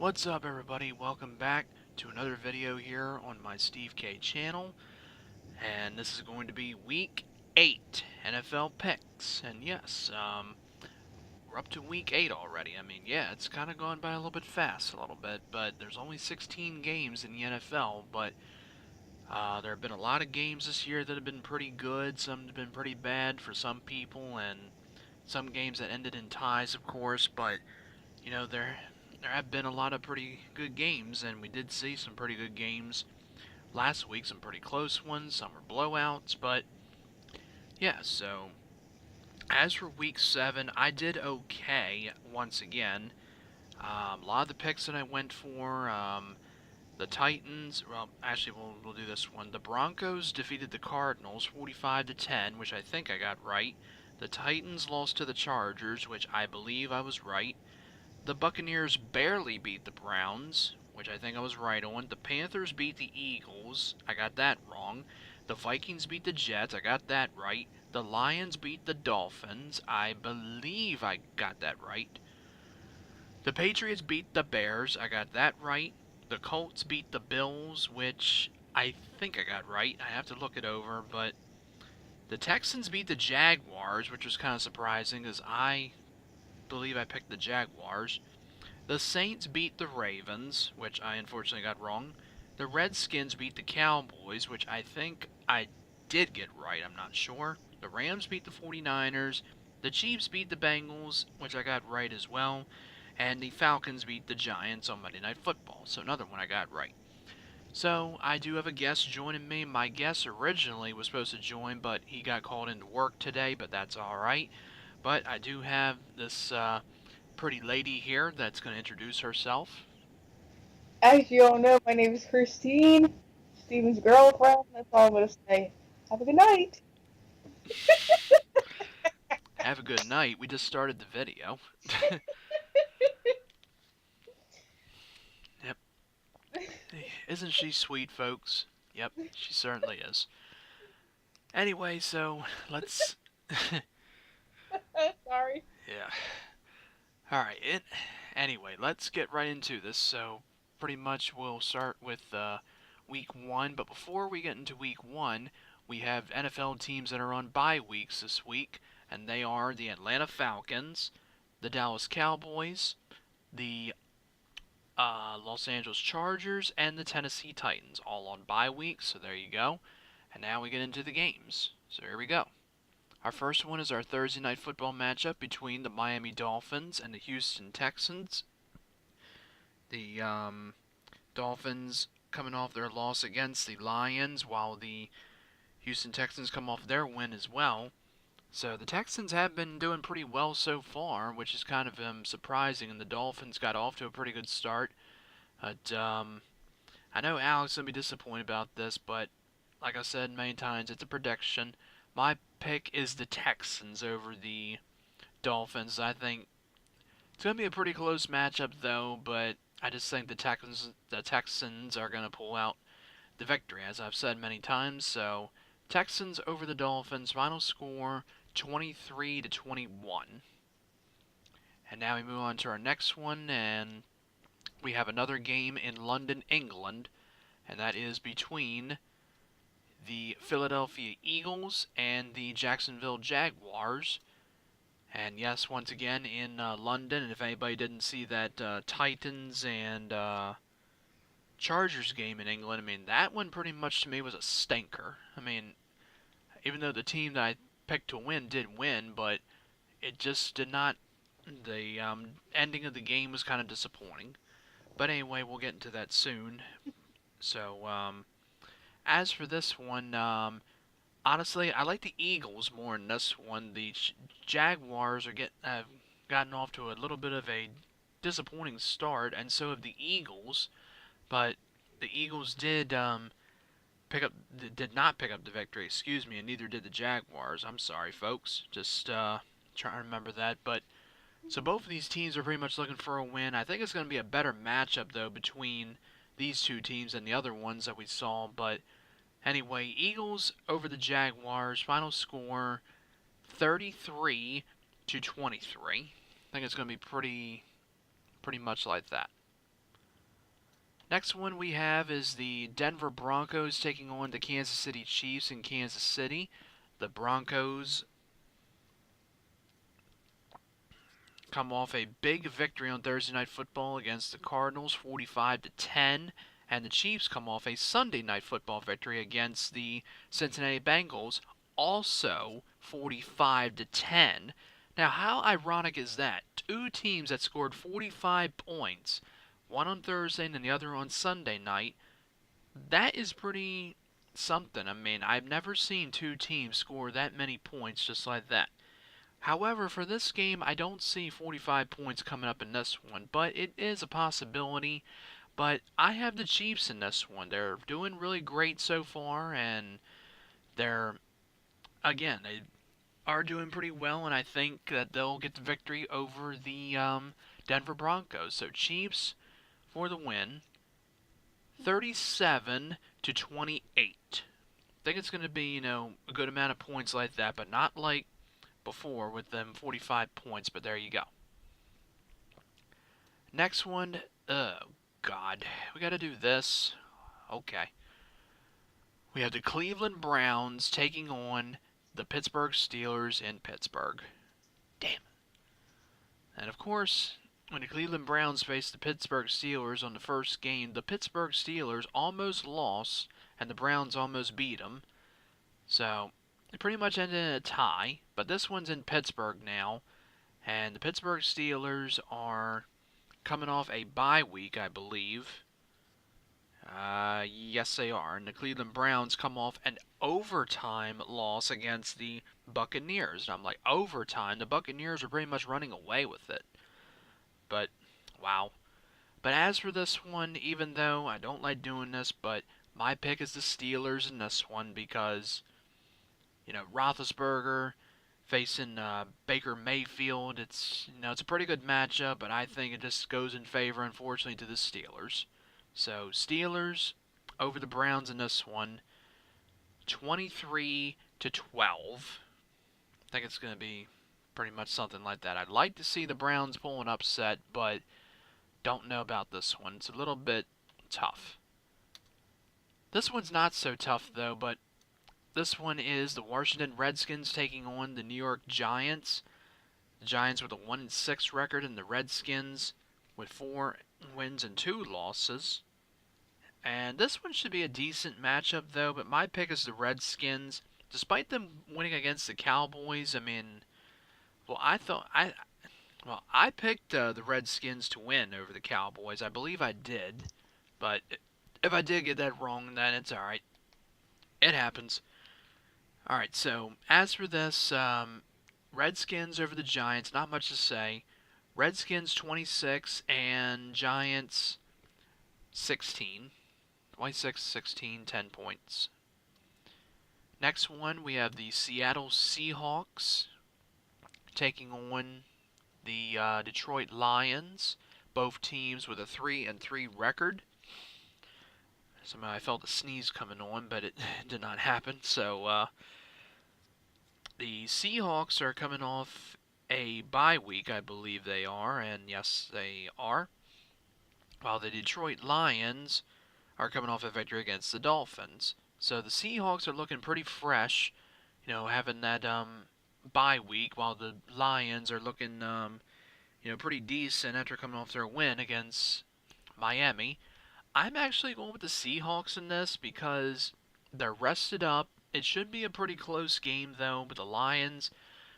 What's up, everybody? Welcome back to another video here on my Steve K channel, and this is going to be Week 8 NFL picks. And yes, we're up to Week 8 already. I mean, yeah, it's kind of gone by a little bit fast, a little bit, but there's only 16 games in the NFL, but there have been a lot of games this year that have been pretty good, some have been pretty bad for some people, and some games that ended in ties, of course, but there have been a lot of pretty good games, and we did see some pretty good games last week, some pretty close ones, some were blowouts, but yeah, so as for week 7, I did okay once again. A lot of the picks that I went for, the Titans, well, actually, we'll do this one. The Broncos defeated the Cardinals 45-10, which I think I got right. The Titans lost to the Chargers, which I believe I was right. The Buccaneers barely beat the Browns, which I think I was right on. The Panthers beat the Eagles. I got that wrong. The Vikings beat the Jets. I got that right. The Lions beat the Dolphins. I believe I got that right. The Patriots beat the Bears. I got that right. The Colts beat the Bills, which I think I got right. I have to look it over, but the Texans beat the Jaguars, which was kind of surprising because I believe I picked the Jaguars. The Saints beat the Ravens, which I unfortunately got wrong. The Redskins beat the Cowboys, which I think I did get right, I'm not sure. The Rams beat the 49ers. The Chiefs beat the Bengals, which I got right as well. And the Falcons beat the Giants on Monday Night Football, so another one I got right. So, I do have a guest joining me. My guest originally was supposed to join, but he got called into work today, but that's alright. But I do have this pretty lady here that's going to introduce herself. As you all know, my name is Christine, Steven's girlfriend. That's all I'm going to say. Have a good night. Have a good night. We just started the video. Yep. Isn't she sweet, folks? Yep, she certainly is. Anyway, so let's. Sorry. Yeah. Alright, anyway, let's get right into this. So, pretty much we'll start with week 1. But before we get into week 1, we have NFL teams that are on bye weeks this week. And they are the Atlanta Falcons, the Dallas Cowboys, the Los Angeles Chargers, and the Tennessee Titans, all on bye weeks. So there you go. And now we get into the games. So here we go. Our first one is our Thursday night football matchup between the Miami Dolphins and the Houston Texans. The Dolphins coming off their loss against the Lions, while the Houston Texans come off their win as well. So the Texans have been doing pretty well so far, which is kind of surprising, and the Dolphins got off to a pretty good start. But I know Alex will be disappointed about this, but like I said many times, it's a prediction. My pick is the Texans over the Dolphins. I think it's going to be a pretty close matchup, though, but I just think the Texans are going to pull out the victory, as I've said many times. So Texans over the Dolphins. Final score 23-21. And now we move on to our next one, and we have another game in London, England, and that is between the Philadelphia Eagles and the Jacksonville Jaguars. And yes, once again in London, and if anybody didn't see that Titans and Chargers game in England, I mean, that one pretty much to me was a stinker. I mean, even though the team that I picked to win did win, but it just did not. The ending of the game was kind of disappointing. But anyway, we'll get into that soon. So, as for this one, honestly, I like the Eagles more in this one. The Jaguars have gotten off to a little bit of a disappointing start, and so have the Eagles. But the Eagles did not pick up the victory, excuse me, and neither did the Jaguars. I'm sorry, folks. Just trying to remember that. But so both of these teams are pretty much looking for a win. I think it's going to be a better matchup though between these two teams than the other ones that we saw. But anyway, Eagles over the Jaguars. Final score 33-23. I think it's going to be pretty much like that. Next one we have is the Denver Broncos taking on the Kansas City Chiefs in Kansas City. The Broncos come off a big victory on Thursday Night Football against the Cardinals, 45-10, and the Chiefs come off a Sunday Night Football victory against the Cincinnati Bengals, also 45-10. Now, how ironic is that? Two teams that scored 45 points, one on Thursday and the other on Sunday night. That is pretty something. I mean, I've never seen two teams score that many points just like that. However, for this game, I don't see 45 points coming up in this one, but it is a possibility. But I have the Chiefs in this one. They're doing really great so far, and they're, again, they are doing pretty well, and I think that they'll get the victory over the Denver Broncos. So Chiefs for the win, 37-28. I think it's going to be, a good amount of points like that, but not like before with them 45 points, but there you go. Next one, oh god, we gotta do this. Okay. We have the Cleveland Browns taking on the Pittsburgh Steelers in Pittsburgh. Damn. And of course, when the Cleveland Browns faced the Pittsburgh Steelers on the first game, the Pittsburgh Steelers almost lost, and the Browns almost beat them. So, it pretty much ended in a tie, but this one's in Pittsburgh now, and the Pittsburgh Steelers are coming off a bye week, I believe. Yes, they are. And the Cleveland Browns come off an overtime loss against the Buccaneers. And I'm like, overtime? The Buccaneers are pretty much running away with it. But, wow. But as for this one, even though I don't like doing this, but my pick is the Steelers in this one because Roethlisberger facing Baker Mayfield. It's a pretty good matchup, but I think it just goes in favor, unfortunately, to the Steelers. So Steelers over the Browns in this one, 23-12. I think it's going to be pretty much something like that. I'd like to see the Browns pull an upset, but don't know about this one. It's a little bit tough. This one's not so tough, though, but this one is the Washington Redskins taking on the New York Giants. The Giants with a 1-6 record, and the Redskins with 4 wins and 2 losses. And this one should be a decent matchup, though, but my pick is the Redskins. Despite them winning against the Cowboys, I mean, I picked the Redskins to win over the Cowboys. I believe I did, but if I did get that wrong, then it's alright. It happens. Alright, so as for this, Redskins over the Giants, not much to say. Redskins 26 and Giants 16. 26-16, 10 points. Next one, we have the Seattle Seahawks taking on the Detroit Lions. Both teams with a 3-3 record. Somehow I felt a sneeze coming on, but it did not happen. So, the Seahawks are coming off a bye week, I believe they are, and yes, they are. While the Detroit Lions are coming off a victory against the Dolphins. So the Seahawks are looking pretty fresh, having that bye week, while the Lions are looking, pretty decent after coming off their win against Miami. I'm actually going with the Seahawks in this because they're rested up. It should be a pretty close game, though, but the Lions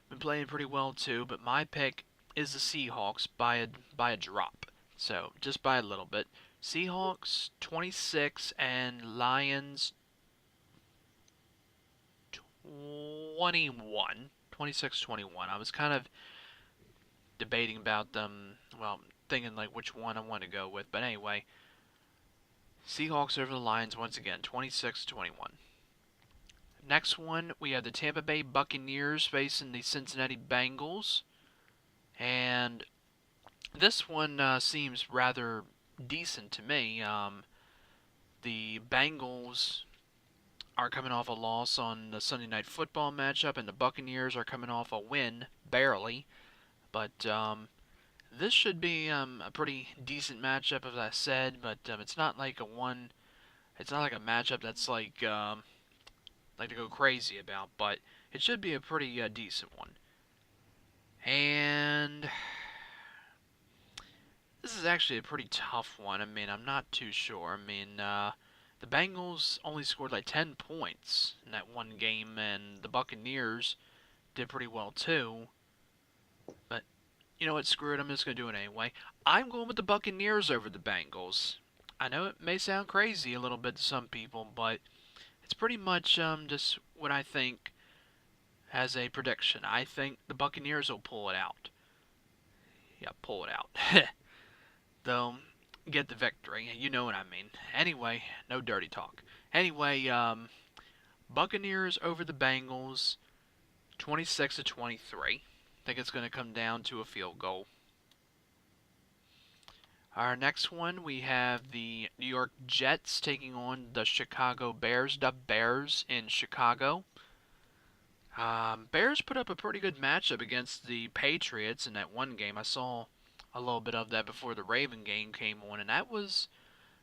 have been playing pretty well, too. But my pick is the Seahawks by a drop. So, just by a little bit. Seahawks 26 and Lions 21. 26-21. I was kind of debating about them, thinking like which one I want to go with. But anyway, Seahawks over the Lions once again, 26-21. Next one, we have the Tampa Bay Buccaneers facing the Cincinnati Bengals. And this one seems rather decent to me. The Bengals are coming off a loss on the Sunday Night Football matchup, and the Buccaneers are coming off a win, barely. But this should be a pretty decent matchup, as I said, but it's not like a one. It's not like a matchup that's like to go crazy about, but it should be a pretty decent one. And this is actually a pretty tough one. I mean, I'm not too sure. I mean, the Bengals only scored like 10 points in that one game, and the Buccaneers did pretty well too. But you know what? Screw it. I'm just going to do it anyway. I'm going with the Buccaneers over the Bengals. I know it may sound crazy a little bit to some people, but it's pretty much just what I think as a prediction. I think the Buccaneers will pull it out. Yeah, pull it out. They'll get the victory. You know what I mean. Anyway, no dirty talk. Anyway, Buccaneers over the Bengals, 26 to 23. I think it's going to come down to a field goal. Our next one, we have the New York Jets taking on the Chicago Bears. The Bears in Chicago. Bears put up a pretty good matchup against the Patriots in that one game. I saw a little bit of that before the Raven game came on, and that was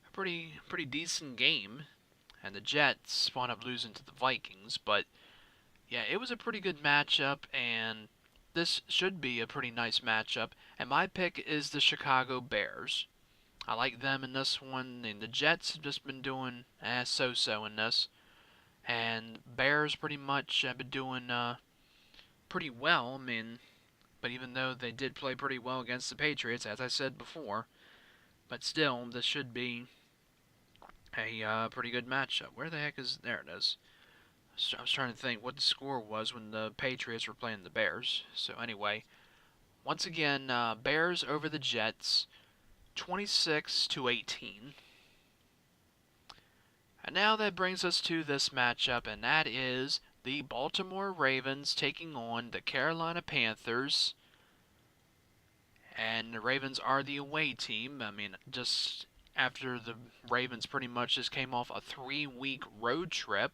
a pretty decent game. And the Jets wound up losing to the Vikings, but yeah, it was a pretty good matchup, and this should be a pretty nice matchup. And my pick is the Chicago Bears. I like them in this one, and the Jets have just been doing so-so in this. And Bears pretty much have been doing pretty well. I mean, but even though they did play pretty well against the Patriots, as I said before, but still, this should be a pretty good matchup. Where the heck is... There it is. I was trying to think what the score was when the Patriots were playing the Bears. So anyway, once again, Bears over the Jets, 26 to 18. And now that brings us to this matchup, and that is the Baltimore Ravens taking on the Carolina Panthers. And the Ravens are the away team. I mean, just after the Ravens pretty much just came off a 3-week road trip,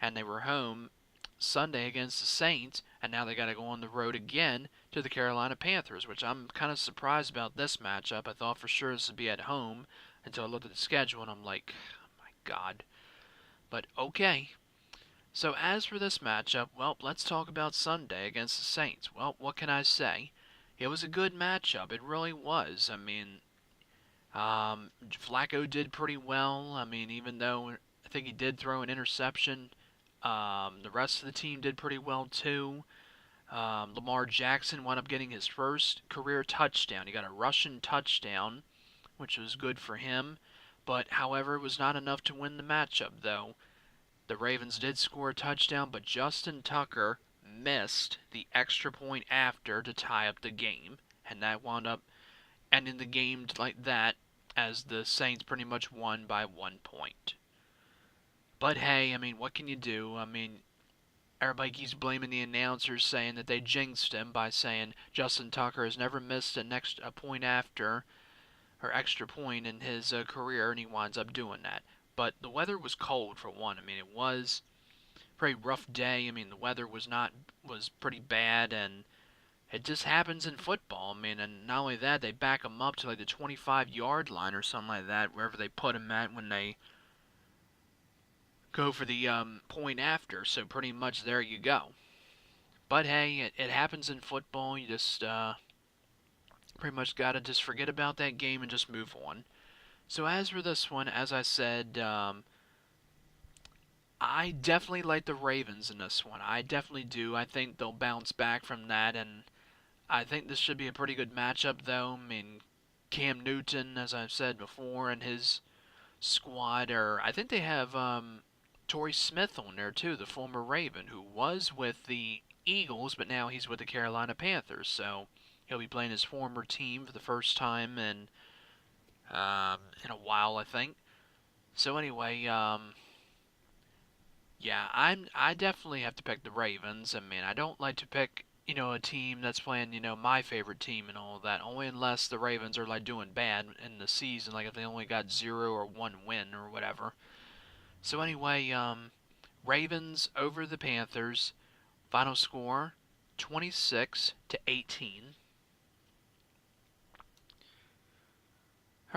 and they were home Sunday against the Saints, and now they got to go on the road again to the Carolina Panthers, which I'm kind of surprised about this matchup. I thought for sure this would be at home until I looked at the schedule, and I'm like, oh my God. But okay. So as for this matchup, well, let's talk about Sunday against the Saints. Well, what can I say? It was a good matchup. It really was. I mean, Flacco did pretty well. I mean, even though I think he did throw an interception, the rest of the team did pretty well too. Lamar Jackson wound up getting his first career touchdown. He got a rushing touchdown, which was good for him. But, however, it was not enough to win the matchup, though. The Ravens did score a touchdown, but Justin Tucker missed the extra point after to tie up the game. And that wound up ending the game like that, as the Saints pretty much won by 1 point. But hey, I mean, what can you do? I mean, everybody keeps blaming the announcers, saying that they jinxed him by saying Justin Tucker has never missed a point after, or extra point in his career, and he winds up doing that. But the weather was cold for one. I mean, it was a pretty rough day. I mean, the weather was pretty bad, and it just happens in football. I mean, and not only that, they back him up to like the 25-yard line or something like that, wherever they put him at when they go for the point after. So pretty much there you go. But hey, it happens in football. You just pretty much got to just forget about that game and just move on. So as for this one, as I said, I definitely like the Ravens in this one. I definitely do. I think they'll bounce back from that, and I think this should be a pretty good matchup, though. I mean, Cam Newton, as I've said before, and his squad are... I think they have Torrey Smith on there, too, the former Raven, who was with the Eagles, but now he's with the Carolina Panthers, so he'll be playing his former team for the first time in a while, I think. So anyway, yeah, I definitely have to pick the Ravens. I mean, I don't like to pick, a team that's playing, my favorite team and all that, only unless the Ravens are like doing bad in the season, like if they only got 0 or 1 win or whatever. So anyway, Ravens over the Panthers. Final score 26 to 18.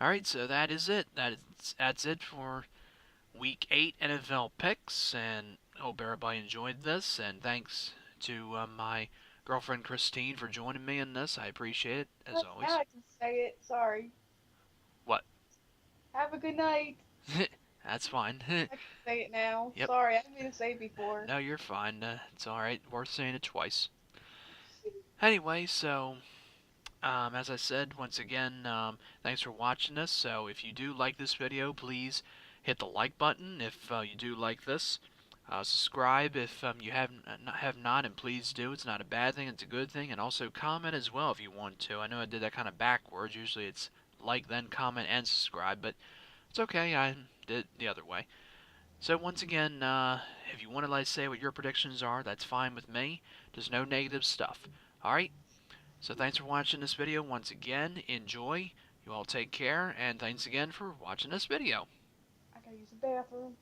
Alright, so that is it. That's it for Week 8 NFL picks, and hope everybody enjoyed this, and thanks to my girlfriend Christine for joining me in this. I appreciate it, as Now always. I can say it. Sorry. What? Have a good night. That's fine. I can say it now. Yep. Sorry, I didn't mean to say it before. No, you're fine. It's alright. Worth saying it twice. Anyway, so as I said, once again, thanks for watching this. So if you do like this video, please hit the like button if you do like this. Subscribe if you have not, and please do. It's not a bad thing, it's a good thing. And also comment as well if you want to. I know I did that kind of backwards. Usually it's like, then comment, and subscribe, but it's okay. I did it the other way. So once again, if you want to say what your predictions are, that's fine with me. Just no negative stuff. Alright? So thanks for watching this video once again. Enjoy. You all take care, and thanks again for watching this video. I gotta use the bathroom.